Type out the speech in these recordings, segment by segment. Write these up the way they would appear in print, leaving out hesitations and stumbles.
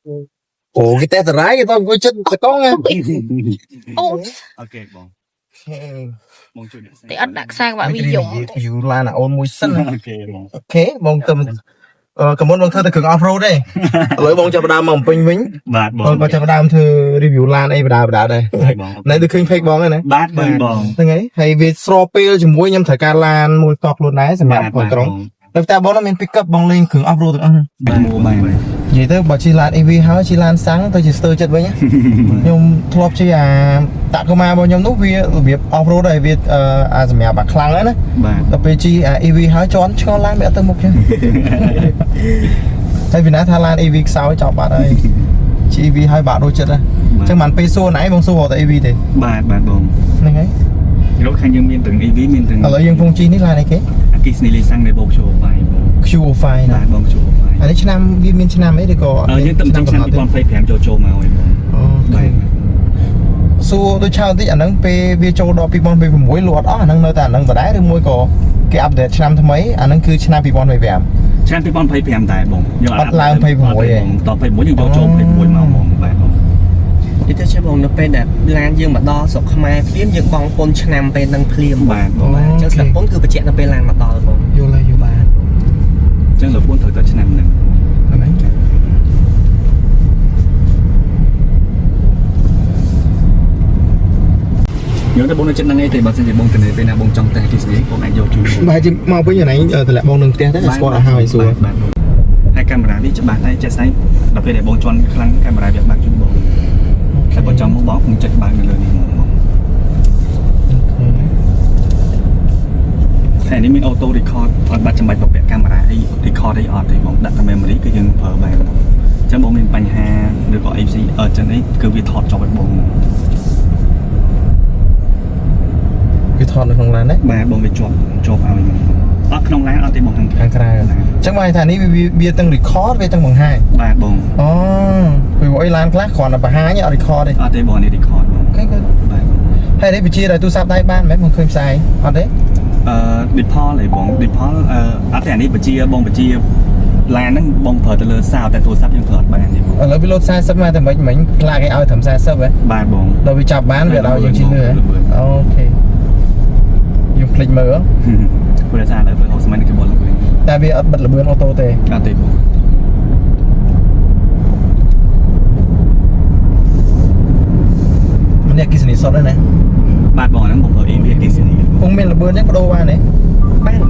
Ủa cái té tờ rái cái tao coi chết tao con á. Ok bon. Bonជួយអ្នក តែអត់ដាក់ខ្សែក្បាក់វាយំ อยู่ลานអូនមួយសិន Ok bon. អូខេបងទៅកមុនបងធ្វើតែគ្រឿង off road ទេឥឡូវបងចាប់ដើមមកពេញវិញ បាទបង បងចាប់ដើមធ្វើ review ឡានអីបដាដែរ ហើយបង ណែទៅឃើញ page បងហ្នឹងណា បាទបង ហ្នឹងហើយហើយវាស្របពេលជាមួយខ្ញុំត្រូវការឡានមួយតខ្លួនដែរសម្រាប់បងក្រុងនៅតែបងមាន pick up បងលេងគ្រឿង off road ទាំងអស់ហ្នឹង បាទបាទ និយាយទៅបើជិះឡាន EV ហើយជិះឡានសាំងទៅជាស្ទើរចិត្តវិញខ្ញុំធ្លាប់ជិះអាតាកូម៉ារបស់ខ្ញុំនោះវារបៀប off road ហើយវាអាសម្រាប់អាខ្លាំងហ្នឹងណា បាទ ដល់ពេលជិះអា EV ហើយជន់ឆ្ងល់ឡានវាអត់ទៅមុខចឹងហើយវាណាថាឡាន EV ខ្សោយចប់បាត់ហើយជិះ EV ហើយបាក់ដូចចិត្តហ្នឹងអញ្ចឹងមិនពេលសួរណៃបងសួរតែ EV ទេ បាទបាទបង ហ្នឹងហើយ រថខាងយើងមានទាំង EV មានទាំង ឥឡូវយើងកំពុងជិះនេះឡានអីគេ អគ្គិសនីលេសាំងនៃបងជួ5បង Q5 ណា បាទបងជួ5 អានេះឆ្នាំវាមានឆ្នាំអីឬក៏ យើងទៅឆ្នាំ2025ចូលចូលមកហើយបង អូខេសួរដូចឆៅតិចអាហ្នឹងពេលវាចូលដល់2026លក់អត់អស់អាហ្នឹងនៅតែអាហ្នឹងដដែលឬមួយក៏គេអាប់ដេតឆ្នាំថ្មីអាហ្នឹងគឺឆ្នាំ2025 ឆ្នាំ2025ដែរបងយើង អត់ឡើង26ទេ ត26យើងយកចូល26មកហ្មងបាទបង នេះទៅជាបងនៅពេលដែលឡានយើងមកដល់ស្រុកខ្មែរភ្លាមយើងបងពុនឆ្នាំពេលនឹងភ្លាម បាទបង អញ្ចឹងស្រុកពុនគឺបញ្ជាក់នៅពេលឡានមកដល់បង យល់ហើយយល់បាន អញ្ចឹងលោក4ត្រូវតែឆ្នាំហ្នឹង ហ្នឹង យើងទៅបងនៅចិត្តហ្នឹងឯងទេបើសិនជាបងទៅពេលណាបងចង់តែអគ្គិសនីបងអាចយកជូន បែរជាមកវិញអានេះតម្លាក់បងនឹងផ្ទះដែរស្គាល់ឲ្យហើយសួរ បាទហើយកាមេរ៉ានេះច្បាស់តែចេះស្អីដល់ពេលដែលបងជន់ខ្លាំងកាមេរ៉ាវាបាក់ជូនបងតែបើចង់មកបងខ្ញុំចិត្តបើកនៅលើនេះមកតែនេះមានអូតូ record អត់បាត់ចាំបាច់បពាក់កាមេរ៉ាអី record អីអត់ទេបងដាក់តែ memory គឺយើងប្រើបានអញ្ចឹងបងមានបញ្ហាឬក៏អីផ្សេងអញ្ចឹងនេះគឺវាថតចុះឲ្យបង វាថតនៅក្នុងឡានណា បាទបងវាជាប់ឲ្យអត់ក្នុងឡានអត់ទេបងខាង ខាងក្រៅអញ្ចឹងមកថានេះវាទាំង record វាទាំងបង្ហាញ បាទបង អូពីអីឡានខ្លះគ្រាន់តែបង្ហាញអត់ record ទេ អត់ទេបងនេះ record បង អូខេបាទ ហើយនេះបញ្ជាដោយទូរស័ព្ទដៃបានមែនបងឃើញផ្សាយអត់ទេ Depol ឯងបង Depol អត់ទេអានេះបញ្ជាបងបញ្ជាឡានហ្នឹងបងប្រើទៅលើសោតែទូរស័ព្ទយើងប្រើអត់បានទេបង ឥឡូវវាលោត40មកតែមិញខ្លាចគេឲ្យត្រឹម40ហ៎ បាទបង ដល់វាចាប់បានវាឲ្យយើងជិះលឿនអូខេយើងភ្លេចមើល ព្រោះថាឥឡូវធ្វើ60ម៉ែត្រគេបត់លឿន តែវាអត់បិទលឿនអូតូទេ អត់ទេបង ម្នាក់គិសនីសុតហ្នឹងណា បាទបងហ្នឹងបងប្រើ EV អគ្គិសនី ពងមានលឿនទេបដូរបានទេ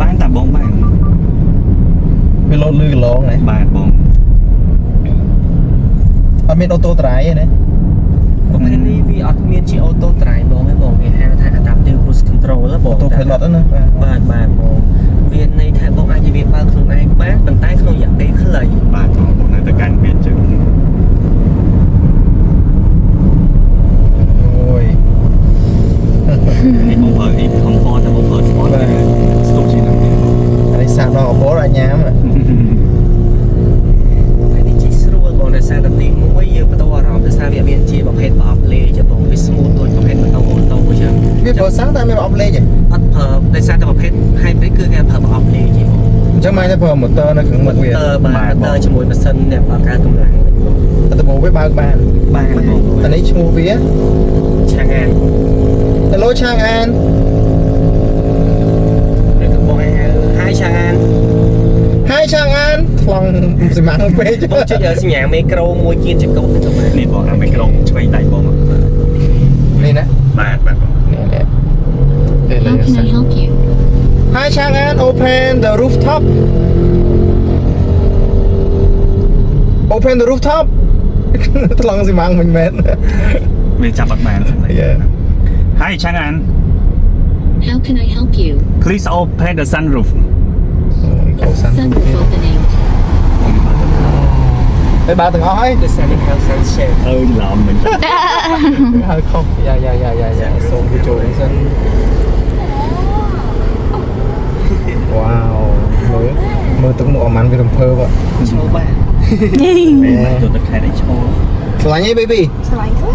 បានតាបងបាន វាលោតលឿនកន្លងណា បាទបង អត់មានអូតូត្រៃទេណា ប្រភេទនេះវាអត់មានជាអូតូត្រៃបងទេបងវាហៅថា adaptive cruise control បង អូតូ pilot ហ្នឹងណា បាទបាទបងវាន័យថាបងអាចនិយាយបើខ្លួនឯងបានប៉ុន្តែក្នុងរយៈពេលខ្លី បាទបងនៅតែកាន់វាចឹង អូយ នេះបងប្រើ EV comfort តែបងប្រើ sport ស្ទុកជាងហ្នឹង អានេះសាកដល់អបរអញ្ញាម ហើយនេះជីស្រួលបងដោយសារតែទី1យើងបន្តអារម្មណ៍ដោយសារវាមានជាប្រភេទប្រអប់លេចឹងបងវា smooth ដូចប្រភេទម៉ូតូអូតូចឹង វាប្រើសាំងតែមានប្រអប់លេខឯង អត់ប្រើដោយសារតែប្រភេទ hybrid គឺគេប្រើប្រអប់លេជាបង អញ្ចឹងមកតែប្រើម៉ូទ័រនៅក្នុងមុខវា បាទម៉ូទ័រជាមួយម៉ាស៊ីនអ្នកបើកកើតកម្លាំង តែដំបូងវាបើកបាន បាទបង អានេះឈ្មោះវា ឆាងអាន Hello ឆាងអាន ឬក៏បងឲ្យហៅ Hi ឆាងអាន Hi ឆាងអានថ្លង់សម្រាប់ពេក បងជួយសញ្ញាមីក្រូមួយគៀនចង្កូតទៅទៅបាន នេះបងអាមីក្រូឆ្វេងដៃបង នេះណា បាទបាទបង នេះនេះ How can I help you Hi ឆាងអាន open the rooftop Open the rooftop ថ្លង់សម្រាប់មិនមែន វាចាប់អត់បានស្អី Hi Chang'an How can I help you please open the sunroof កោសាំង Sunroof opening ទៅបើទាំងអស់ហើយ ដោយសារនេះហៅ sunshade អើយឡំមិញ ហើយខុសយ៉ាសូមបញ្ចូលសិន Wow មើលទឹកមុខអាម៉ាន់វារំភើប ចូលបាន មិនទៅទឹកខែនេះឈោ ឆ្លាញ់អី baby ឆ្លាញ់ទៅ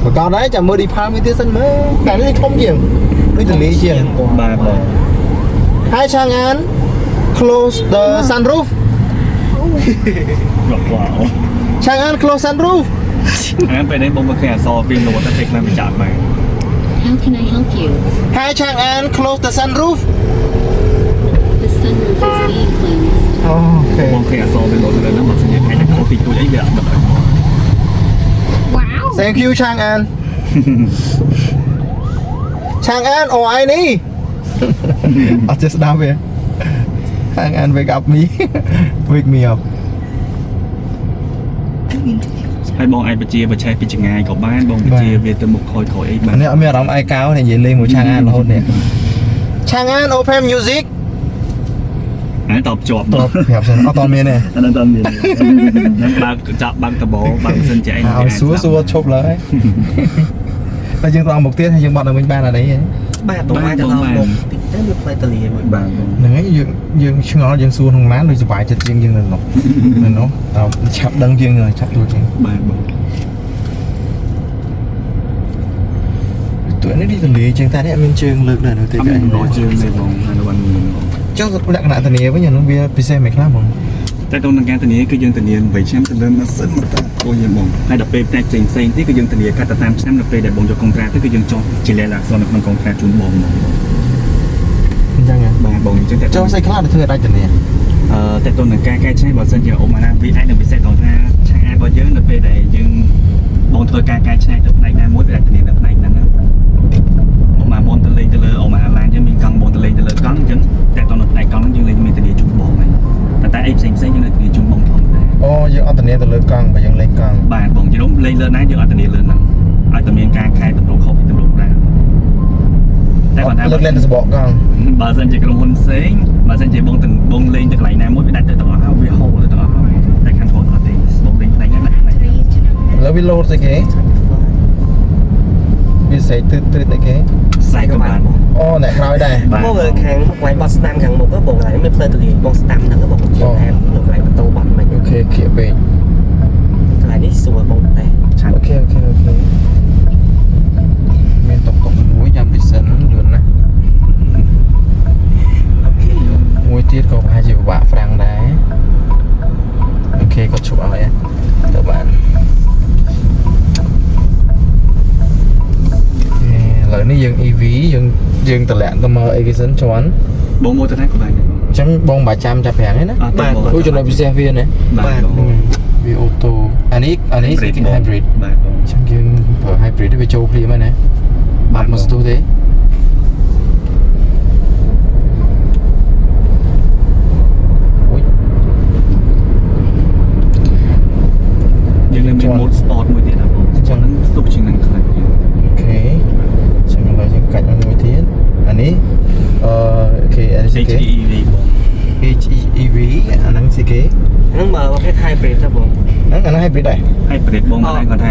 បើកោតដែរចាំមើល Depal មួយទៀតសិនមើលតែនេះធំជាងដូចទលាជាង បាទបង Hi Chang'an close the sunroof រកវ៉ា Chang'an close sunroof អាពេលនេះបងមកឃើញអសពីលោតែពេលខ្លះមិនចាក់បាន How can I help you? Hi Chang'an close the sunroof The sunroof is being closed. អូខេ បងឃើញអសពីលោទៅលើហ្នឹងមកសញ្ញាថ្ងៃនេះទីទួយអីវាអត់ដល់ Wow. Thank you Chang'an Chang'an អូឯនេះអត់ចេះស្ដាប់វា Chang'an wake up me wake me up ហើយបងអាចបជាបច្ចេកពីចងាយក៏បានបងបជាវាទៅមុខខយអីបាន នេះអត់មានអារម្មណ៍ឯកោនេះនិយាយលេងមួយ Chang'an រហូតនេះ Chang'an open music អាតបជាប់ តបប្រាប់សិនអត់តមានទេ អានោះតមានហ្នឹងបើកចាប់បើកតបបើកសិនចែក ឲ្យសួរឈប់ឡើយតែយើងត្រង់មកទៀតហើយយើងបត់ដល់វិញបានអត់អីទេ បាទបងអាចទៅដល់មុខតិចទៅវាផ្លែតលាមួយ បានបង ហ្នឹងហើយយើងឆ្ងល់យើងសួរក្នុងឡានដូចសុបាយចិត្តជាងយើងនៅនោះនៅនោះដល់ឆាប់ដឹងជាងឆាប់យល់ជាង បានបង តើនេះទលាជាងតែនេះអត់មានជើងលើកដែរនៅទី អត់ កែ មានរកជើងទេបងអានោះបានមានបង ចុះលក្ខណៈធានាវិញអានោះវាពិសេសមិនខ្លះហ្មង តែទៅនឹងការធានាគឺយើងធានា8ឆ្នាំទៅលើម៉ាស៊ីនមកតាបងយើងបងហើយដល់ពេលផ្នែកផ្សេងទៀតគឺយើងធានាកាត់ទៅតាមឆ្នាំដល់ពេលដែលបងយកកុងត្រាទៅគឺយើងចុះជាលក្ខណៈអក្សរនៅក្នុងកុងត្រាជូនបងហ្មង អញ្ចឹងហ៎ បាទបងអញ្ចឹងតែ ចុះស្អីខ្លះដែលធ្វើឲ្យដាច់ធានា តែទៅនឹងការកែច្នៃបើសិនជាអូម៉ាណាវាអាចនឹងពិសេសដល់ថាឆាករបស់យើងនៅពេលដែលយើងបងធ្វើការកែច្នៃទៅផ្នែកណាមួយវាអាចធានានៅផ្នែកហ្នឹងណាអូម៉ាមុនទៅលេងទៅលើអូម៉ាឡានយើងមានកង់មុនទៅលេងទៅលើកង់អញ្ចឹងតែទៅនៅផ្នែកកង់ហ្នឹងយើងលេងមានធានាជូនបងហ្នឹងតែអីផ្សេងយើងនៅធានាជូនបងធម្មតា អូយើងអត់ធានាទៅលើកង់បើយើងលេងកង់ បាទបងជិះលេងលើណាយើងអត់ធានាលើហ្នឹងឲ្យតែមានការខែតម្រូវខុសពីតម្រូវដែរតែគាត់ថា លើកលែងទៅសបកកង់ បើសិនជាក្រុមហ៊ុនផ្សេងបើសិនជាបងលេងទៅកន្លែងណាមួយវាដាច់ទៅទាំងអស់ហើយវាហូរទៅទាំងអស់ហើយតែខាងគាត់អត់ទេបងលេងផ្នែកណាដាច់ផ្នែក លើវាលោតស្អីគេវាសេទឺតអីគេ ខ្សែក៏បាន អូអ្នកក្រោយដែរ មកលើខាងកន្លែងបត់ស្ដាំខាងមុខហ្នឹងបងកន្លែងមានផ្លែតលាបងស្ដាំហ្នឹងបងជឿថានៅកន្លែងបន្ទោបត់មិន អូខេគៀកពេក កន្លែងនេះស្រួលបងតែ ឆាន អូខេមានតុកមួយយ៉ាំឌីសិនលឿនណាស់មួយទៀតក៏ប្រហែលជាពិបាកហ្វ្រាំងដែរអូខេគាត់ឈប់ឲ្យទៅបានឥឡូវនេះយើង EV យើងតម្លាក់ទៅមើលអីគេសិនជន់ បងមកទៅណាក៏បានដែរ អញ្ចឹងបងមិនបាច់ចាំចាប់ប្រាំងទេណា បាទ គឺចំណុចពិសេសវាណា បាទបង វាអូតូអានេះគឺ hybrid បាទបង អញ្ចឹងយើងប្រើ hybrid វាចូលព្រាមហើយណាបាត់មកស្ទុះទេយើងមាន mode sport មួយទៀតណាបងចឹងហ្នឹងស្ទុកជាងនឹងខ្លាំង អូខេចឹងឥឡូវយើងកាច់មួយទៀតអានេះអូខេអានេះគេ HEV បង HEV អាហ្នឹងស៊ីគេ ហ្នឹងមើលប្រភេទ hybrid ទៅបង ហ្នឹងអាហ្នឹង hybrid ដែរ hybrid បងតែគាត់ថា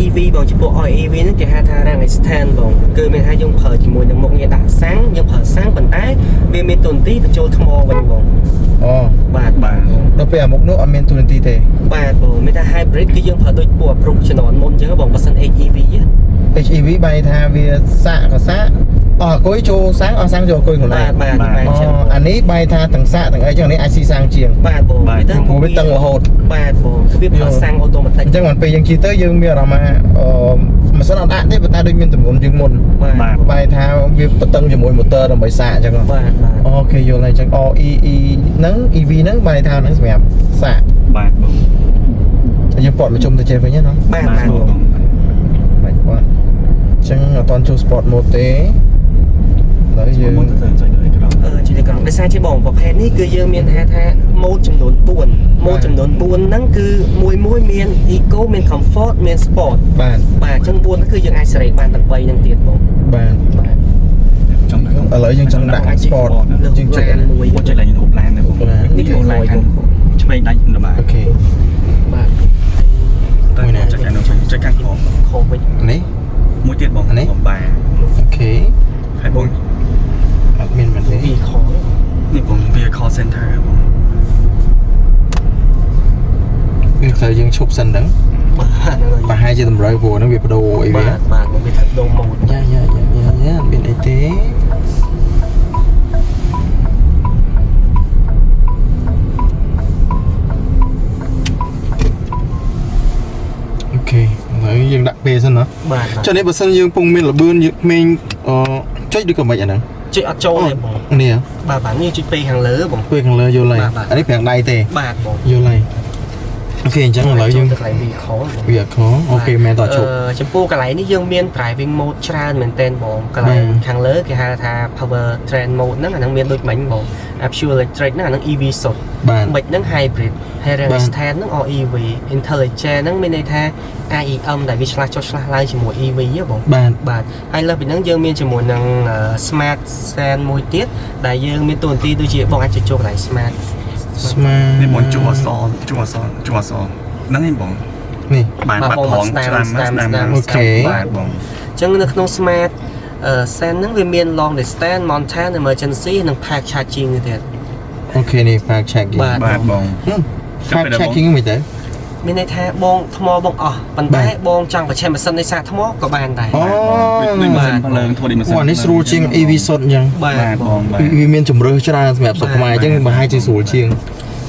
EV បងចំពោះ EV ហ្នឹងគេហៅថា rank extend បងគឺមានថាយើងប្រើជាមួយនឹងមុខងារដាក់សាំងយើងប្រើសាំងប៉ុន្តែវាមានទូនទីបញ្ចូលថ្មវិញបង អូ បាទ ដល់ពេលអាមុខនោះអត់មានទូនាទីទេ បាទបងមានថា hybrid គឺយើងប្រើដូចពួក approach ជំនាន់មុនអញ្ចឹងបងបើសិន HEV HEV បែរថាវាសាកក៏សាកអស់អង្គុយចូលសាំងអស់សាំងចូលអង្គុយខ្លួនឯង បាទ អានេះបែរថាទាំងសាកទាំងអីចឹងនេះអាចស៊ីសាំងជាង បាទបង ព្រោះវាតឹងរហូត បាទបងគឺវាប្រើសាំងអូតូម៉ាទិក អញ្ចឹងមិនពេលយើងជិះទៅយើងមានអារម្មណ៍ថាម៉ាស៊ីនអត់ដាក់ទេប៉ុន្តែដូចមានទម្ងន់ជាងមុន បាទ បែរថាវាបតឹងជាមួយម៉ូទ័រដើម្បីសាកអញ្ចឹង បាទ អូខេយល់ហើយអញ្ចឹង EE ហ្នឹង EV ហ្នឹងបែរថាហ្នឹងសម្រាប់សាក បាទបង យើងពត់មកជុំទៅចេះវិញណា បាទ បាច់ពត់អញ្ចឹងអត់តន់ចូល sport mode ទេឥឡូវយើង មុនទៅចុចលើអេក្រង់ ជាទីក្រុងដោយសារជាបងប្រភេទនេះគឺយើងមានថា mode ចំនួន4 mode ចំនួន4ហ្នឹងគឺមួយមាន eco មាន comfort មាន sport បាទ បាទអញ្ចឹង4ហ្នឹងគឺយើងអាចសេរីបានទាំង3ហ្នឹងទៀតបង បាទ បាទ ចង់ ឥឡូវយើងចង់ដាក់ sport យើងចុច មួយ ចុចឡើងរូបឡានទៅបងនេះគឺឡានខាងឆ្វេងដាច់ដល់បាទ អូខេ បាទ តែចុចខាងនោះចុចខាងក្រោម ខុសវិញ នេះ មួយទៀតបងបំបែ អូខេ ហើយបង អត់មានមិនទេ ពីខ នេះបងវា call center បង វាត្រូវយើងឈប់សិនហ្នឹង បាទហ្នឹងហើយ ប្រហែលជាតម្រូវព្រោះហ្នឹងវាបដូរអីវា បាទមកវាថាដូរ mode យ៉ាមានអីទេ យើងដាក់ពេលសិនណា បាទ ចុះនេះបើសិនយើងពងមានលបឿនយើងក្មេងចុចឬក៏មិនអាហ្នឹង ជិះអត់ចូលទេបង នេះ បាទនេះជិះពេលខាងលើបង ពេលខាងលើយល់ហើយអានេះប្រាំងដៃទេ បាទបង យល់ហើយអូខេអញ្ចឹងឥឡូវយើង ទៅកន្លែង vehicle វាខអូខេមែនតើជប់ ចំពោះកន្លែងនេះយើងមាន driving mode ច្រើនមែនទែនបងកន្លែងខាងលើគេហៅថា power train mode ហ្នឹងអាហ្នឹងមានដូចមិញបង pure electric ហ្នឹងអាហ្នឹង EV សុទ្ធ បាទ មិនហ្នឹង hybrid ហើយ rail stand ហ្នឹង EV intelligent ហ្នឹងមានន័យថា IEM ដែលវាឆ្លាស់ចុះឆ្លាស់ឡើងជាមួយ EV ហ៎បង បាទ បាទហើយលើពីហ្នឹងយើងមានជាមួយនឹង smart stand មួយទៀតដែលយើងមានតួនាទីដូចជាបងអាចចូលកន្លែង smart ស្មា នេះបងជួអសហ្នឹងឯងបង នេះ បាទបាត់ផងច្រើនណាស់ អូខេ បាទបង អញ្ចឹងនៅក្នុង smart stand ហ្នឹងវាមាន long distance mountain emergency និង park charging ទៀត អូខេនេះ park checking បាទ បាទបង park checking មិនទេ មានន័យថាបងថ្មបងអស់ប៉ុន្តែបងចង់បញ្ឆេះម៉ាស៊ីននៃសាកថ្មក៏បានដែរ អូ ដូចម៉ាស៊ីនភ្លើងធ្វើដូចម៉ាស៊ីន អូនេះស្រួលជាង EV សុទ្ធអញ្ចឹង បាទបងបាទ វាមានជំរឿសច្រើនសម្រាប់សុខខ្មែរអញ្ចឹងប្រហែលជាស្រួលជាង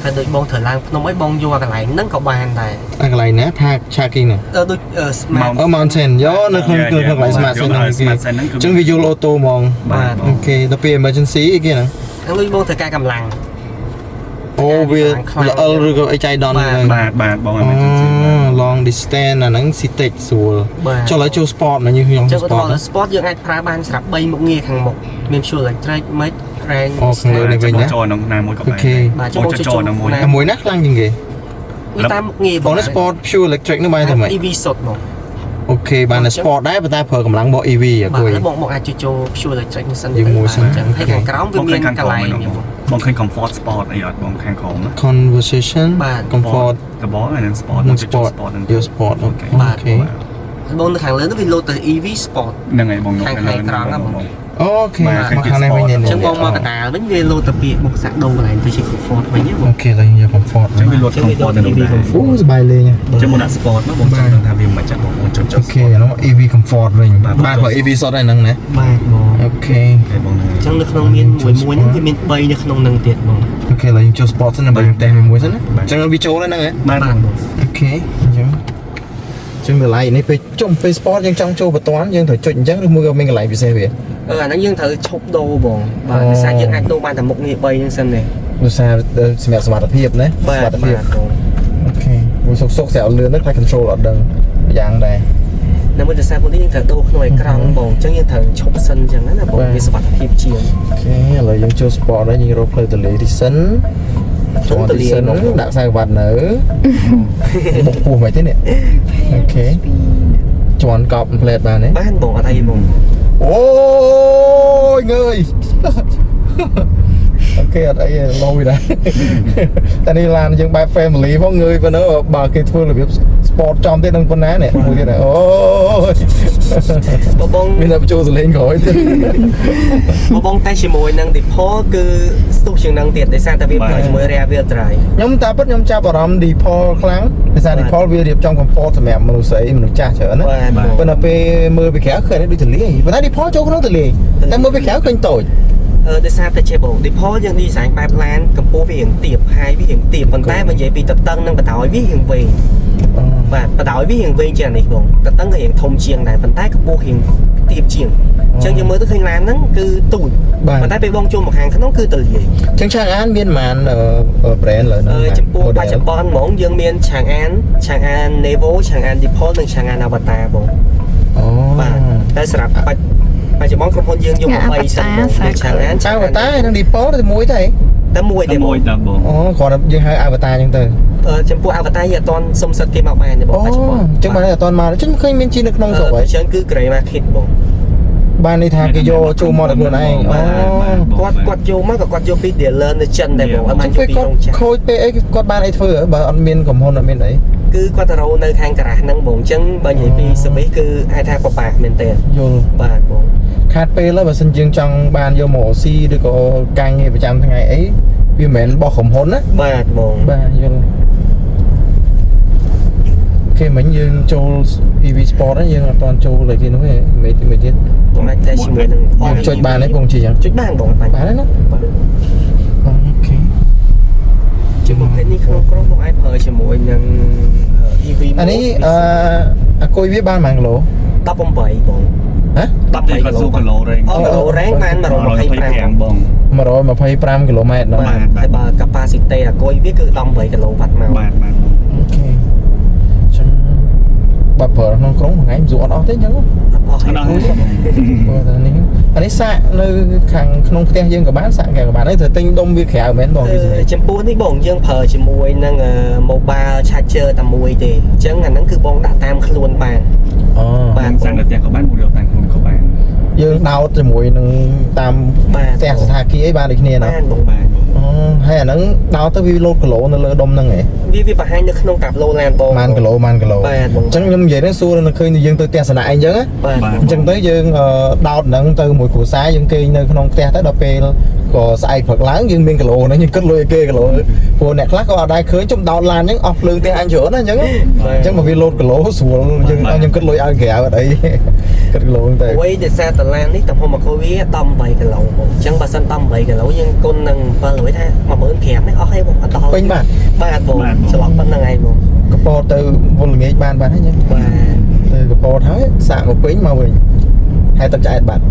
ហើយដូចបងត្រូវឡើងភ្នំអីបងយកកន្លែងហ្នឹងក៏បានដែរ អាកន្លែងណា park checking ហ្នឹង ដូច smart អូ mountain យោនៅក្នុងកន្លែង smart stand ហ្នឹងគេអញ្ចឹងវាយល់អូតូហ្មង បាទបង អូខេដល់ពេល emergency អីគេហ្នឹង ហ្នឹងដូចបងត្រូវការកម្លាំង អូវាល្អលឬក៏អីចៃដន្យហ្នឹង បាទបង អូ long distance អាហ្នឹងស៊ីតិចស្រួល បាទ ចុះឥឡូវចូល sport ណាយើងខ្ញុំ ចឹងឧទាហ sport រណ៍ sport យើងអាចប្រើបានសម្រាប់3មុខងារខាងមុខមាន pure electric mic range អូខាងលើនេះវិញណា ចូលក្នុងណាមួយក៏បាន អូខេ បាទ បងចូលក្នុងមួយ អាមួយណាខ្លាំងជាងគេ វាតាមមុខងារ បងនេះ sport pure electric នោះបានតែម៉េច EV សុទ្ធបង អូខេបានតែ sport ដែរប៉ុន្តែប្រើកម្លាំងរបស់ EV អា បាទ គួយ ហើយបងអាចចូល pure electric នេះសិន យើងមួយសិន ចឹងហើយខាងក្រោមវាមានកន្លែងនេះបង បងឃើញ comfort sport អីអត់បងខាងក្រោម conversation បាទ comfort កបហើយនឹង sport និង ចូល sport sport ហ្នឹង យក sport អូខេ បាទ អូខេ បងនៅខាងលើនោះវាលោតទៅ EV sport ហ្នឹងហើយបងនៅ ខាង លើ ក្រោមហ្នឹងបង អូខេ បាទ មកខាងនេះវិញ អញ្ចឹងបងមកកណ្ដាលវិញវាលោតទៅពីមុខសាក់ដូងកន្លែងទៅជា comfort វិញហ៎បង អូខេឡើយយក comfort ចឹងវាលត់ comfort ទៅនោះដែរ អូសบายលេង ចឹងមកដាក់ sport មកបងចង់ដឹងថាវាមិនចាស់បងចូលចុ អូ ះ ខេអានោះ EV comfort វិញបាទបើ EV សុទ្ធហើយហ្នឹងណា បាទបង អូខេ ហើយបង អញ្ចឹងនៅក្នុងមានមួយហ្នឹងវាមាន3នៅក្នុងហ្នឹងទៀតបង អូខេឡើយយើងចូល sport សិនដើម្បីយើងតេស្តមួយសិនណាអញ្ចឹងវាចូលហ្នឹងហ៎ បាទបង អូខេអញ្ចឹងកន្លែងនេះពេលចុះពេល sport យើងចង់ចូលបន្ទាន់យើងត្រូវចុចអញ្ចឹងឬមួយក៏មានកន្លែងពិសេសវា អាហ្នឹងយើងត្រូវឈប់ដូរបងបាទដោយសារយើងអាចដូរបានតែមុខងារ3ហ្នឹងសិនទេ ដោយសារសម្រាប់សមត្ថភាពណា បាទ សមត្ថភាព បាទបង អូខេមួយសុកស្រាវលឿនហ្នឹងខ្លាច control អត់ដឹងយ៉ាងដែរ នៅមួយដោយសារពួកនេះយើងត្រូវដូរក្នុងអេក្រង់បងអញ្ចឹងយើងត្រូវឈប់សិនអញ្ចឹងណាបងវាសុវត្ថិភាពជាង អូខេឥឡូវយើងចូល sport ហើយយើងរកផ្លូវទលេទីសិនចូលទីសិនដាក់ខ្សែវ៉ាត់នៅបុកពោះមិនទេនេះអូខេជន់កប់ផ្លែតបានទេ បានបងអត់អីបង អូយងើយអូខេអត់អីឡូយដែរតែនេះឡានយើងបែប family ផងងើយប៉ុណ្ណឹងបើគេធ្វើរបៀប sport ចំទៀតនឹងប៉ុណ្ណានេះមួយទៀតអូយ បង មានតែបញ្ចូលសលេងក្រោយទៀត បងតែជាមួយនឹង Depol គឺស្ទុះជាងនឹងទៀតដោយសារតែវាប្រើជាមួយ rear wheel drive ខ្ញុំតាពិតខ្ញុំចាប់អារម្មណ៍ Depol ខ្លាំងដោយសារ Depol វារៀបចំ comfort សម្រាប់មនុស្សស្រីមនុស្សចាស់ច្រើនណា បាទ ប៉ុន្តែពេលមើលពីក្រៅឃើញដូចទលាយប៉ុន្តែ Depol ចូលក្នុងទលាយតែមើលពីក្រៅឃើញតូច ដោយសារតែជាបង Depol យើង design បែបឡានកម្ពស់វារៀងទាបហើយវារៀងទាបប៉ុន្តែបើនិយាយពីតតឹងនិងបដ ாய் វារៀងវែងបាទបដ ாய் វារៀងវែងជាងនេះបងតតឹងក៏រៀងធំជាងដែរប៉ុន្តែកម្ពស់រៀងទាបជាងអញ្ចឹងយើងមើលទៅឃើញឡានហ្នឹងគឺទូចប៉ុន្តែពេលបងចូលមកខាងក្នុងគឺទលាយ ចឹងឆាងអានមានប្រហែល brand លើហ្នឹង ចំពោះបច្ចុប្បន្នហ្មងយើងមានឆាងអាន Nevo ឆាងអាន Depol និងឆាងអាន Avatar បង អូ បាទតែសម្រាប់បច្ចុប្បន្នក្រុមហ៊ុនយើងយកមក3សិនបងឆាងអាន អវតារនឹង Depol តែមួយទេ តែមួយទេបង មួយដល់បង អូគ្រាន់តែយើងហៅអវតារចឹងទៅ ចំពោះ Avatar យើងអត់ទាន់សុំសិទ្ធគេមកបានទេបង អូ បច្ចុប្បន្ន ចឹងបានអត់ទាន់មកចឹងឃើញមានជានៅក្នុងស្រុកហើយ ចឹងគឺ Grey Market បង បានន័យថាគេយកចូលមកដល់ខ្លួនឯងអូ គាត់យកមកក៏គាត់យកពី dealer នៅចិនដែរបងអត់បានយក ពេល ពី គាត់ រោងចក្រ ខូចពេលអីគាត់បានអីធ្វើបើអត់មានកំហុសអត់មានអី គឺគាត់ទៅរកនៅខាងការ៉ាស់ហ្នឹងបងអញ្ចឹងបើនិយាយពី service គឺអាចថាពិបាកមែនទែន យល់ បាទបង ខាតពេលហើយបើសិនយើងចង់បានយកមកស៊ីឬក៏ការងារប្រចាំថ្ងៃអីវាមិនមែនរបស់ក្រុមហ៊ុនណា បាទបង បាទយល់គេមិញយើងចូល EV Sport ហ្នឹងយើងអត់ទាន់ចូលលើគេនោះទេមេទីមួយទៀត បងអាចតែជាមួយនឹង យើងចុចបានទេពងជាយ៉ាង ចុចបានបងបាន បានទេណាអូខេ ជាប្រភេទនេះក្នុងក្រុមបងអាចប្រើជាមួយនឹង EV អានេះ អាគុយវាបានប៉ុន្មានគីឡូ 18បង ហ៎ 10ទៅក៏គីឡូរែង អូគីឡូរ៉េងបាន125 បង 125គីឡូម៉ែត្រណា បាទហើយបើ capacity អាគុយវាគឺ18គីឡូវ៉ាត់មក បាទបាទ អូខេចឹងបើប្រើក្នុងក្រុងមួយថ្ងៃមិនយូរអត់អស់ទេអញ្ចឹង អស់ហើយ អត់ បើតែនេះអានេះសាកនៅខាងក្នុងផ្ទះយើងក៏បានសាកគេក៏បានហើយត្រូវទិញដុំវាក្រៅមែនបងវា ចំពោះនេះបងយើងប្រើជាមួយនឹង mobile charger តែមួយទេអញ្ចឹងអាហ្នឹងគឺបងដាក់តាមខ្លួនបាន អូ បានសាំងនៅផ្ទះក៏បានមួយយកតាមខ្លួនក៏បាន យើងដោតជាមួយនឹងតាមផ្ទះស្ថានភាពអីបានដូចគ្នាណា បានបង បាទ អូហើយអាហ្នឹងដោតទៅវាលោតគីឡូនៅលើដុំហ្នឹងហ៎ វាបង្ហាញនៅក្នុងតាប់ឡូឡានបង ម៉ានគីឡូម៉ានគីឡូ បាទបង អញ្ចឹងខ្ញុំនិយាយនេះសួរនៅឃើញយើងទៅទស្សនៈអីអញ្ចឹងណា បាទ អញ្ចឹងទៅយើងដោតហ្នឹងទៅមួយគ្រួសារយើងគេងនៅក្នុងផ្ទះទៅដល់ពេលក៏ស្អែកព្រឹកឡើងយើងមានគីឡូហ្នឹងយើងគិតលុយឲ្យគេគីឡូព្រោះអ្នកខ្លះក៏អត់ដែរឃើញចំដោតឡានអញ្ចឹងអស់ភ្លើងទាំងអញច្រើនណាអញ្ចឹងអញ្ចឹងមកវាលោតគីឡូស្រួលយើងខ្ញុំគិតលុយឲ្យក្រៅអត់អីគិតគីឡូហ្នឹងទៅ អ្វីដែលសារតឡាននេះទំហំមកវា18គីឡូបងអញ្ចឹងបើសិន18គីឡូយើងគុណនឹង7រួចថា15000នេះអស់ហើយបងអត់ដល់ ពេញបាទ បាទបងច្រឡំប៉ុណ្្នឹងហើយបង កពតទៅវល់ល្ងាចបានហើយអញ្ចឹង បាទ ទៅកពតហើយសាកមកពេញមកវិញហើយទឹកឆ្អែតបាត់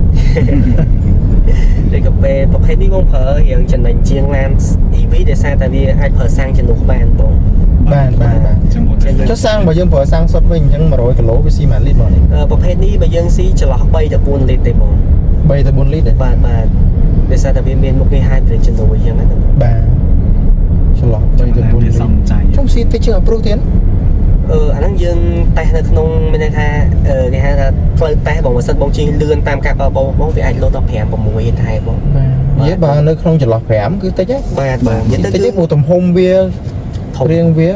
ដូចកាហ្វេប្រភេទនេះបងប្រើរៀងចំណេញជាងឡាន EV ដែលសារតែវាអាចប្រើសាំងជំនួសបានបង បានបាទបាទ ជាមួយ ចុះសាំងបើយើងប្រើសាំងសុទ្ធវិញអញ្ចឹង100គីឡូវាស៊ី1លីត្រមកនេះ ប្រភេទនេះបើយើងស៊ីចន្លោះ3ទៅ4លីត្រទេបង 3ទៅ4លីត្រទេ បាទបាទដែលសារតែវាមានមុខងារ hybrid ជំនួសអញ្ចឹងណា បាទចន្លោះ3ទៅ4លី វា ត្រ សំចៃ ខ្ញុំស៊ីតិចជាងអប្រុសទៀត អាហ្នឹងយើងតេស្តនៅក្នុងមានន័យថាគេហៅថាផ្លូវតេស្តបងបើសិនបងជិះលឿនតាមការបបងវាអាចលោតដល់5 6ថែបង បាទនិយាយបើនៅក្នុងចន្លោះ5គឺតិចហ៎ បាទបាទនិយាយទៅ តិចទេ គឺ ព្រោះទំហំវា ធំ រៀងវា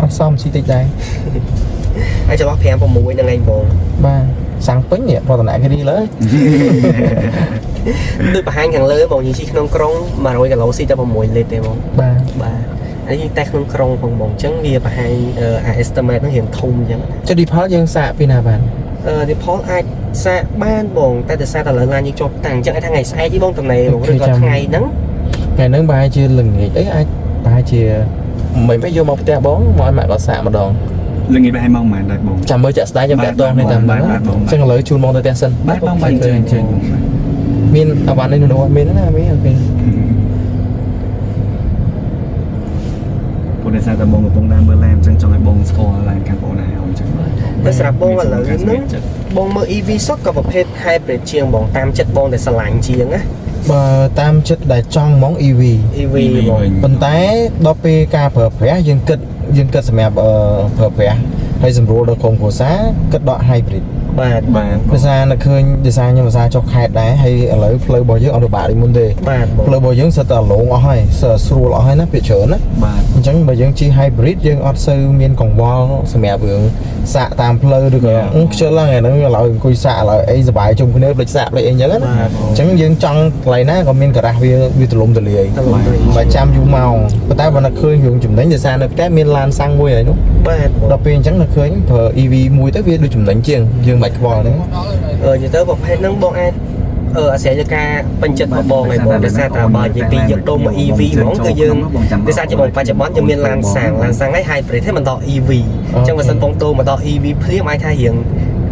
អត់សមស៊ីតិចដែរ អាចចន្លោះ5 6ហ្នឹងឯងបង បាទសាំងពេញនេះប្រតនៈគិរីលើ ដូចបង្ហាញខាងលើបងយើងជិះក្នុងក្រុង100គីឡូស៊ីតែ6លីត្រទេបង បាទ បាទហើយយើងតេស្តក្នុងក្រុងផងបងអញ្ចឹងវាបង្ហាញestimate ហ្នឹងរៀងធំអញ្ចឹង ចុះ default យើងសាកពីណាបាន default អាចសាកបានបងតែដោយសារតែលើឡានយើងជាប់តាំងអញ្ចឹងអាចថ្ងៃស្អែកទេបងតំណេបងឬក៏ថ្ងៃហ្នឹង ថ្ងៃហ្នឹងប្រហែលជាល្ងាចអីអាចប្រហែលជាមិនយកមកផ្ទះបងមកឲ្យម៉ាក់គាត់សាកម្ដង លងាយបែរមកមិនដែរបង ចាំមើលចាក់ស្ដាយខ្ញុំតាក់ទងនេះតាមហ្នឹងអញ្ចឹងឥឡូវជូនមកទៅផ្ទះសិន បាទបងបាទជើង មានអាវ៉ាន់នេះនោះអត់មានណាមានអូខេ បងដែលសារតែបងកំពុងដើរមើលឡានអញ្ចឹងចង់ឲ្យបងស្គាល់ឡានខាងបងណាហើយអញ្ចឹង តែសម្រាប់បងឥឡូវហ្នឹងបងមើល EV សុទ្ធក៏ប្រភេទ hybrid ជាងបងតាមចិត្តបងដែលស្រឡាញ់ជាងណា បើតាមចិត្តដែលចង់ហ្មង EV EV បង ប៉ុន្តែដល់ពេលការប្រើប្រាស់យើងគិតសម្រាប់ប្រើប្រាស់ហើយសម្រួលដល់ក្រុមគ្រួសារគិតដក hybrid បាទ បាទ ភាសានៅឃើញភាសាខ្ញុំភាសាចុះខេតដែរហើយឥឡូវផ្លូវរបស់យើងអត់ពិបាកដូចមុនទេ បាទបង ផ្លូវរបស់យើងសិតតែឡងអស់ហើយស្រួលអស់ហើយណាភាគច្រើនណា បាទ អញ្ចឹងបើយើងជិះ hybrid យើងអត់សូវមានកង្វល់សម្រាប់រឿងសាកតាមផ្លូវឬក៏ខ្ជិលហ្នឹងហ្នឹងឥឡូវអង្គុយសាកឥឡូវអីសុបាយជុំគ្នាផ្លេចសាកផ្លេចអីអញ្ចឹងណាអញ្ចឹងយើងចង់កន្លែងណាក៏មានការ៉ាស់វាទលំទលាយ ទៅបង បើចាំយូរម៉ោងប៉ុន្តែបើនឹកឃើញរឿងចំណេញដោយសារនៅផ្ទះមានឡានសាំងមួយហើយនោះ បាទបង ដល់ពេលអញ្ចឹងនឹកឃើញប្រើ EV មួយទៅវាដូចចំណេញជាងយើងមិនខ្វល់ហ្នឹង និយាយទៅប្រភេទហ្នឹងបងអាចអាស្រ័យលើការពេញចិត្តរបស់បងឯងបងដោយសារតែបើនិយាយពីយកដូរមក EV ហ្មងគឺយើងដោយសារជាបងបច្ចុប្បន្នយើងមានឡានសាំងហើយ hybrid ហើយមិនដល់ EV អញ្ចឹងបើសិនបងដូរមកដល់ EV ភ្លាមអាចថារៀង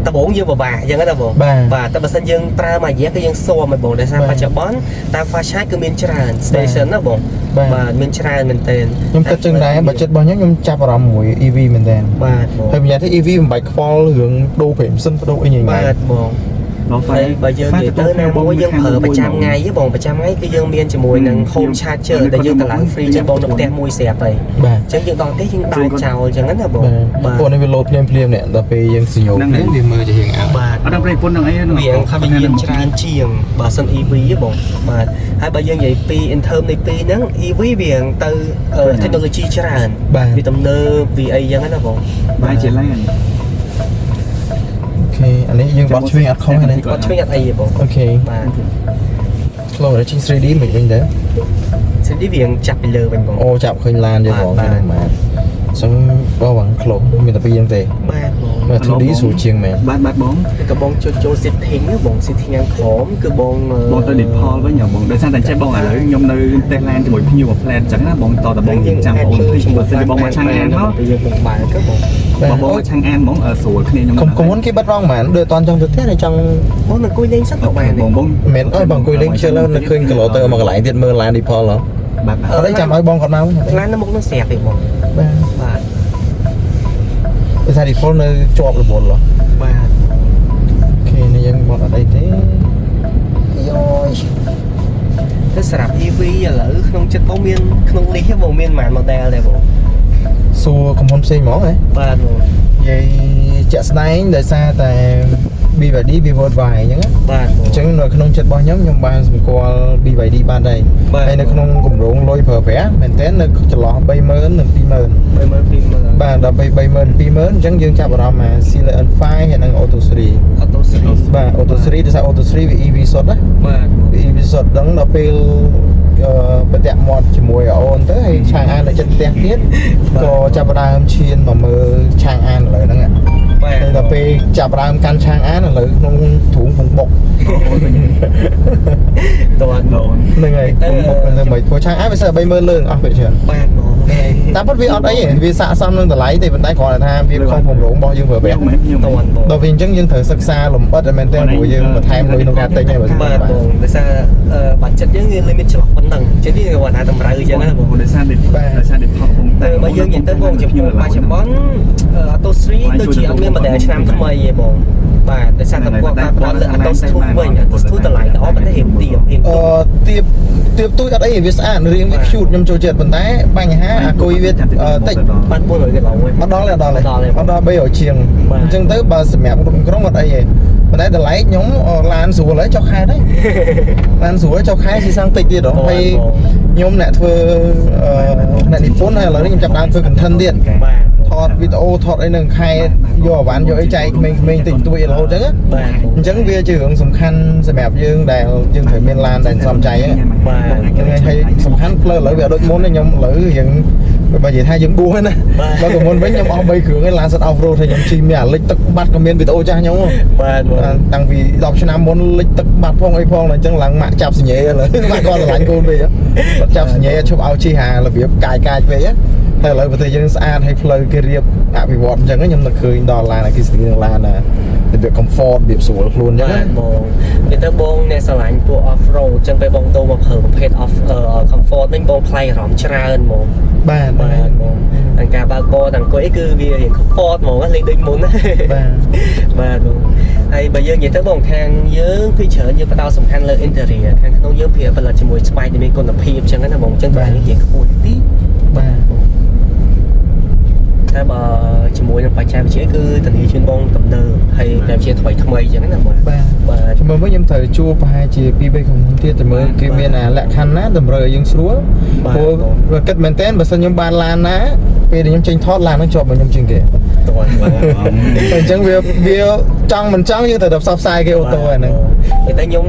ដំបូងយើងពិបាកអញ្ចឹងណាបងបាទតែបើសិនយើងប្រើមួយរយៈគឺយើងស៊ាំឲ្យបងដោយសារបច្ចុប្បន្នតាម fast charge គឺមានច្រើន station ណាបងបាទមានច្រើនមែនទែន ខ្ញុំគិតចឹងដែរបើចិត្តរបស់ខ្ញុំចាប់អារម្មណ៍មួយ EV មែនតើ បាទបង ហើយម្យ៉ាងទៀត EV មិនបាច់ខ្វល់រឿងដូរប្រេមសិនដូរអីញ៉ៃ បាទបង ហើយបើយើងនិយាយទៅណាមួយយើងប្រើប្រចាំថ្ងៃទេបងប្រចាំថ្ងៃគឺយើងមានជាមួយនឹង home charger ដែលយើងតម្លៃ free ជាបងនៅផ្ទះមួយស្រាប់ហើយ បាទ អញ្ចឹងយើងដល់ផ្ទះយើងដើរចោលអញ្ចឹងណាបង បាទពួកនេះវាលោតភ្លាមនេះដល់ពេលយើងសញ្ញោភ្លាមវាមើលជារៀងអោ បាទ អត់ដឹងប្រេពុននឹងអីហ្នឹង វាថាវាមានច្រើនជាងបើសិន EV ទេបងបាទហើយបើយើងនិយាយពី in term នៃពីរហ្នឹង EV វាទៅ technology ច្រើនវាទំនើបវាអីអញ្ចឹងណាបង បាយជាឡាន អូខេអានេះយើងបត់ឆ្វេងអត់ខុសទេ គាត់ឆ្វេងអត់អីទេបង អូខេ បាទ ឆ្លងរកជី 3D មិនវិញទៅ សិននេះវាចាប់ពីលើវិញបង អូចាប់ឃើញឡានយើងហ្មងហ្នឹងបាទ ចឹងបងខ្លងមានតែពីរយ៉ាងទេ បាទបង មក 2D ស្រួលជាងមែន បាទបង ក៏បងចូល setting បង setting ខាងក្រោមគឺបង បងទៅ default វិញបងដោយសារតែចេះបងឥឡូវខ្ញុំនៅ Thailand ជាមួយភ្ញៀវមួយ plan អញ្ចឹងណាបងតតបងយើងចាំអូនភ្លេចបើសិនជាបងមកឆាំងអានហ៎ ទៅយើងបងបើក៏បង បងមកឆាំងអានហ្មងស្រួលគ្នាខ្ញុំ កុំមុនគេបាត់រងហ្មងដូចអត់ចង់ទៅផ្ទះតែចង់ បងអង្គុយលេងសិនក៏បាន បងបង មែនអើយបងអង្គុយលេងជិលនៅឃើញគីឡូទៅមកកន្លែងទៀតមើលឡាន default ហ៎ បាទ អត់ទេចាំឲ្យបងគាត់មក ឡាននៅមុខនឹងស្រាប់ទេបង បាទ បាទ ភាសា default នៅជាប់រវល់ហ៎ បាទ អូខេនេះយើងមកអត់អីទេយោយ តែសម្រាប់ EV ឥឡូវក្នុងចិត្តបងមានក្នុងនេះបងមានប៉ុន្មាន model ដែរបង សួរកំហុសផ្សេងហ្មងហ៎ បាទបង និយាយជាក់ស្ដែងដោយសារតែ BYD វា worldwide អញ្ចឹងណា បាទបង អញ្ចឹងនៅក្នុងចិត្តរបស់ខ្ញុំបានសម្គាល់ BYD បានដែរ បាទ ហើយនៅក្នុងគម្រោងលុយប្រើប្រាស់មែនតើនៅចន្លោះ 30000 និង 20000 32000 បាទដល់ពេល 30000 20000អញ្ចឹងយើងចាប់អារម្មណ៍អា Silent 5ហើយនិង Auto 3 Auto Series បាទ Auto 3ដោយសារ Auto 3វា EV សុទ្ធណា បាទ វា EV សុទ្ធដល់ពេលបតាក់មាត់ជាមួយអូនទៅហើយឆាងអាននៅចិត្តផ្ទះទៀតក៏ចាប់ផ្ដើមឈានមកមើលឆាងអានឥឡូវហ្នឹង បាទ ដល់ពេលចាប់ផ្ដើមកាន់ឆាងអានឥឡូវក្នុងធុងពងបុក តើបង ហ្នឹងហើយពងបុកទៅមិនព្រោះឆាងអានវាសើ30000លើអស់វាច្រើន បាទបង តាមពិតវាអត់អីទេវាស័ក្តិសមនឹងតម្លៃទេប៉ុន្តែគ្រាន់តែថាវាខុសគម្រោងរបស់យើងប្រើប្រាស់ ខ្ញុំ តើបង ដល់ពេលអញ្ចឹងយើងត្រូវសិក្សាលម្អិតតែមែនតើព្រោះយើងបន្ថែមលុយក្នុងការទិញហើយបើ បាទបងដោយសារបាត់ចិត្តយើងមានច្រឡោះប៉ុណ្ណឹងចឹងវាគាត់ថាតម្រូវអញ្ចឹងណាបង ដោយសារដោយសារ default បង តែបើយើងនិយាយទៅបងចំពោះបច្ចុប្បន្ន Auto 3ដូចជាអត់មាន model ឆ្នាំថ្មីទេបងបាទដោយសារតែគាត់ការផ្ដោតលើ Auto 2វិញ Auto 2តម្លៃល្អប៉ុន្តែរៀងទាបរៀង ទៀបទៀបទួយអត់អីវាស្អាតរៀងវា cute ខ្ញុំចូលចិត្តប៉ុន្តែបញ្ហាអាគុយវាតិច បាទ400គីឡូវិញ អត់ដល់ទេអត់ដល់ទេ អត់ដល់ទេ អត់ដល់300ជាង បាទ អញ្ចឹងទៅបើសម្រាប់ក្រុមអត់អីទេប៉ុន្តែតម្លៃខ្ញុំឡានស្រួលហើយចុះខែដែរឡានស្រួលចុះខែស៊ីសងតិចទៀតហ៎ហើយខ្ញុំអ្នកធ្វើអ្នកនិពន្ធហើយឥឡូវនេះខ្ញុំចាប់ដើមធ្វើ content ទៀត បាទ ថតវីដេអូថតអីនឹងខែយកអាវ៉ាន់យកអីចែកក្មេងៗតិចតួចរហូតអញ្ចឹងណា បាទ អញ្ចឹងវាជារឿងសំខាន់សម្រាប់យើងដែលយើងត្រូវមានឡានដែលសមใจហ្នឹង បាទ ហើយសំខាន់ផ្លូវឥឡូវវាអត់ដូចមុនទេខ្ញុំឥឡូវយើងបើនិយាយថាយើងបួសណា បាទ បើក៏មុនវិញខ្ញុំអស់3គ្រឿងហើយឡានសិត off road ហើយខ្ញុំជិះមានអាលិចទឹកបាត់ក៏មានវីដេអូចាស់ខ្ញុំ បាទបង តាំងពី10ឆ្នាំមុនលិចទឹកបាត់ផងអីផងអញ្ចឹងឡើងម៉ាក់ចាប់សញ្ញេឥឡូវម៉ាក់គាត់ឆ្លាញ់កូនពេកគាត់ចាប់សញ្ញេឈប់ឲ្យជិះអារបៀបកាយពេកតែឥឡូវប្រទេសយើងស្អាតហើយផ្លូវគេរៀបអភិវឌ្ឍអញ្ចឹងខ្ញុំនឹកឃើញដល់ឡានអគ្គិសនីនឹងឡានណារបៀប comfort របៀបស្រួលខ្លួនអញ្ចឹង បាទបងនិយាយទៅបងអ្នកស្រឡាញ់ពួក off road អញ្ចឹងពេលបងដូរមកប្រើប្រភេទ off comfort វិញបងផ្លែអារម្មណ៍ច្រើនហ្មង បាទ បាទបងទាំងការបើកបរទាំងអង្គុយគឺវារៀង comfort ហ្មងលេងដូចមុនណា បាទ បាទបងហើយបើយើងនិយាយទៅបងខាងយើងគឺច្រើនយើងផ្ដោតសំខាន់លើ interior ខាងក្នុងយើងព្រាផលិតជាមួយស្បែកដែលមានគុណភាពអញ្ចឹងណាបងអញ្ចឹងបាទយើងខ្ពស់តិច បាទ តែបើជាមួយនឹងបច្ចេកវិទ្យាគឺធានាជូនបងដំណើរហើយតែវិទ្យាថ្មីថ្មីអញ្ចឹងណាបង បាទ បាទ ជំនួសវិញខ្ញុំត្រូវជួបប្រហែលជា2-3ក្រុមហ៊ុនទៀតតែមើលគេមានអាលក្ខខណ្ឌណាតម្រូវឲ្យយើងស្រួលព្រោះវាគិតមែនតើបើសិនខ្ញុំបានឡានណាពេលដែលខ្ញុំចេញថតឡានហ្នឹងជាប់មកខ្ញុំជាងគេ តោះបាទ អញ្ចឹងវាចង់មិនចង់យើងត្រូវតែផ្សព្វផ្សាយគេអូតូហ្នឹង តែខ្ញុំ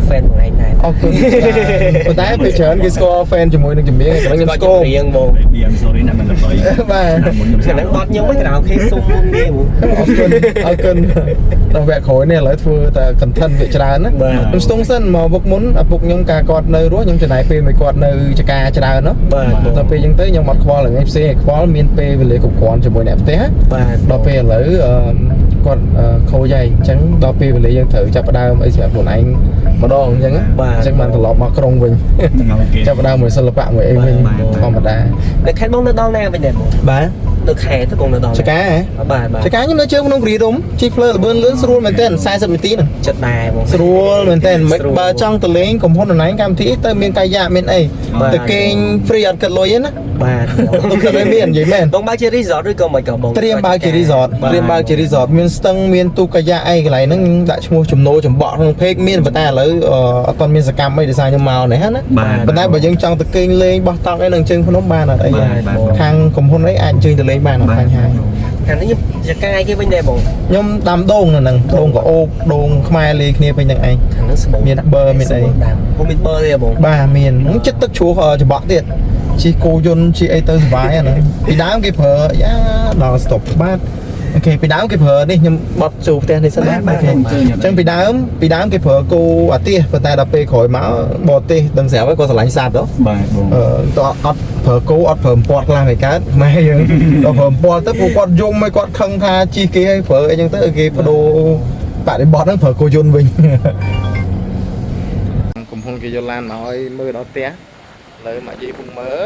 fan មួយឯងដែរ អរគុណប៉ុន្តែពេលច្រើនគេស្គាល់ fan ជាមួយនឹងចម្រៀងខ្ញុំស្គាល់ រៀងបង I'm sorry ណាមិនល្បី បាទ ឆ្នាំបត់ខ្ញុំវិញក្រៅគេសុំមុនងាយហ្មង អរគុណដល់វគ្គក្រោយនេះឥឡូវធ្វើតែ content វាច្រើនណាខ្ញុំស្ទង់សិនមកវឹកមុនឪពុកខ្ញុំការគាត់នៅរស់ខ្ញុំចំណាយពេលមួយគាត់នៅចកាច្រើនណា បាទ ដល់ពេលអញ្ចឹងទៅខ្ញុំអត់ខ្វល់រឿងផ្សេងខ្វល់មានពេលវេលាគ្រប់គ្រាន់ជាមួយអ្នកផ្ទះ បាទ ដល់ពេលឥឡូវគាត់ខូចហើយអញ្ចឹងដល់ពេលវេលាយើងត្រូវចាប់ផ្ដើមអីសម្រាប់ខ្លួនឯងម្ដងអញ្ចឹងអញ្ចឹងបានត្រឡប់មកក្រុងវិញចាប់ផ្ដើមមួយសិល្បៈមួយអីវិញធម្មតា នៅខេត្តបងនៅដល់ណាវិញដែរបង បាទ នៅខេត្តទៅបងនៅដល់ ចកា បាទបាទ ចកាខ្ញុំនៅជើងភ្នំគិរីរម្យជិះផ្លូវលបឿនលឿនស្រួលមែនទែន40នាទីហ្នឹង ចិត្តដែរបង ស្រួលមែនទែនមិនបើចង់ទៅលេងកំហុសណៃកម្មវិធីទៅមានកាយៈមានអីទៅគេង free អត់គិតលុយទេណា បាទ ទៅគិតឲ្យមាននិយាយមែន បងបើជា resort ឬក៏មិនក៏បង ត្រៀមបើកជា resort ត្រៀមបើកជា resort មានស្ទឹងមានទូកាយៈអីកន្លែងហ្នឹងដាក់ឈ្មោះចំណូលចម្បក់ក្នុង page មានប៉ុន្តែឥឡូវអត់ទាន់មានសកម្មអីដោយសារខ្ញុំមកនេះណាប៉ុន្តែបើយើងចង់ទៅគេងលេងបោះតង់អីនឹងជើងភ្នំបានអត់អីខាងកំហ៊ុនអីអាចអញ្ជើញទៅលេងបានអត់បញ្ហា ខាងនេះចកាយគេវិញដែរបង ខ្ញុំដាំដូងនៅហ្នឹងដូងកោបដូងខ្មែរលេគ្នាពេញហ្នឹងឯង ខាងនេះស្បូវ មានប៊ឺមានអី បងមានប៊ឺទេបង បាទមានចិត្តទឹកជ្រោះចម្បក់ទៀត chi cô yun chi ai tới vái này bị đám cái phở giá nó stop bát ok bị đám cái phở đi nhưng bọt chụp tên thì sao bát ok chẳng bị đám cái phở cô à tia và tay đập pe khỏi máu bọt tia đừng xẻo với cô sẽ lạnh sạt đó បាទបង តអត់ប្រើគោអត់ប្រើពតខ្លាំងឯកើតម៉ែយើងដល់ប្រើពតទៅពួកគាត់យំឲ្យគាត់ខឹងថាជីគេឲ្យប្រើអីចឹងទៅគេបដូរបដិបត្តិហ្នឹងប្រើគោយន្តវិញកំពុងគេយកឡានមកឲ្យមើលដល់ផ្ទះលើមកនិយាយពុំមើល